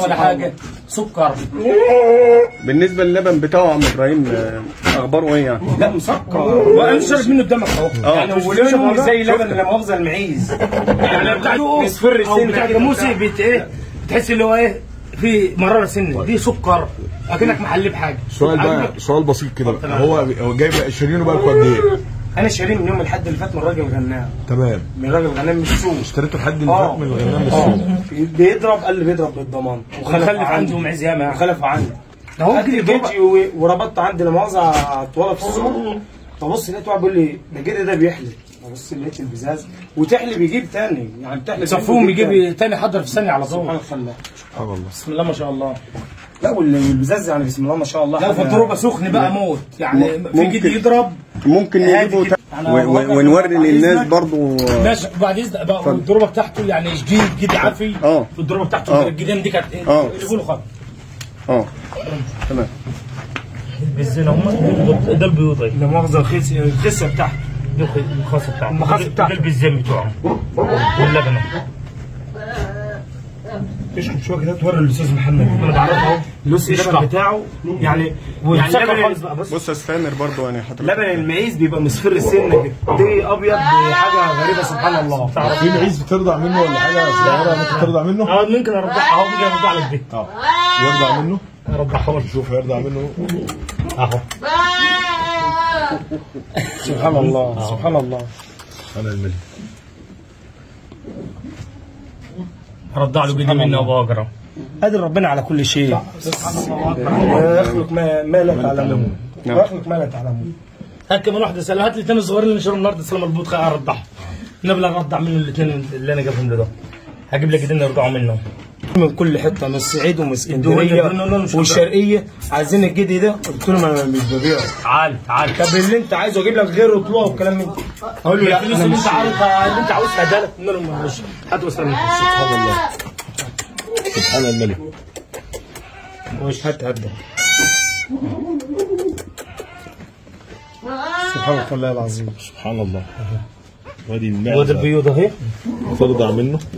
ولا حاجه، سكر. بالنسبه للبن بتاعه عم ابراهيم اخباره ايه يعني؟ لا مسكر، وانا شارب منه قدامك اهو. يعني ولونه زي لبن لا مؤاخذه المعيز، يعني بتاع مصفر السن بتاع الجاموسي ايه، بتحس اللي هو ايه في مراره سنه، دي سكر اكنك محلي بحاجه. سؤال بسيط كده، هو جايب شارينه بقى قد ايه؟ انا شاريه من يوم الحد اللي فات من راجل غنام. تمام. من راجل غنام من السوق. اشتريته الحد اللي فات من الغنام من السوق. بيضرب، قال لي بيضرب بالضمان. وخلف عنده معز ياما. وخلف عنده. ده هو جيتي وربطت عندي لا مؤاخذه طواله في السوق. فبص لقيت واحد بيقول لي ده جدي ده بيحلب. ببص لقيت البزاز وتحلب يجيب تاني، يعني بتحلب صفوم يجيب تاني حضر في ثانيه على طول. سبحان الله. سبحان الله. بسم الله ما شاء الله. لا والبزاز يعني بسم الله ما شاء الله. لا فالضربه سخن بقى موت، يعني في جدي يضرب ممكن نجيبه ونوري للناس برضه. ماشي بعد اذنك بقى. والضربه بتاعته يعني جدي عافي. والضربه بتاعته الجدام دي كانت اللي خالص. تمام. بالزنا هم ده البيوضه، لا مؤاخذه الخسه بتاعته، دي الخاصه بتاعته، المخاصه بتاعته، ده البزام بتوعه واللبنه. اشرب شويه كده توري الاستاذ محمد، انا بعرفه اهو اللبن بتاعه يعني خالص بقى. بص يا سامر برضه يعني حضرتك لبن المعيز بيبقى مصفر السنه كده، دي ابيض حاجه غريبه سبحان الله. تعرف في معيز بترضع منه ولا حاجه صغيره ممكن ترضع منه؟ ممكن ارضعها اهو، ممكن ارضع لك دي. يرضع منه؟ ارضعها لك، شوف هيرضع منه اهو. سبحان الله سبحان الله. انا الملك رضع له جدي منه وباقرا. قادر ربنا على كل شيء. يخلق ما لا تعلمون. ويخلق ما لا تعلمون. هات كمان واحده سلام، هات لي الاثنين الصغيرين اللي نشرهم النهارده سلام البوط ارضعهم. نبلا نرضع منه الاثنين اللي انا جايبهم له ده. هجيب لك ايدين يرضعوا منه. من كل حته من الصعيد ومن اسكندريه والشرقيه عايزين الجدي ده. قلت لهم انا مش ببيعه. تعال طب اللي انت عايزه اجيب لك غيره طلوع والكلام من ده. اقول له لا الفلوس اللي انت عارفها اللي انت عاوزها اديها لك. قلنا لهم معلش هاتوا سلام. سبحان الله سبحان الملك. وش هات ده سبحان الله العظيم. سبحان الله. وادي الماء وادي البيوضه اهي ترضع منه.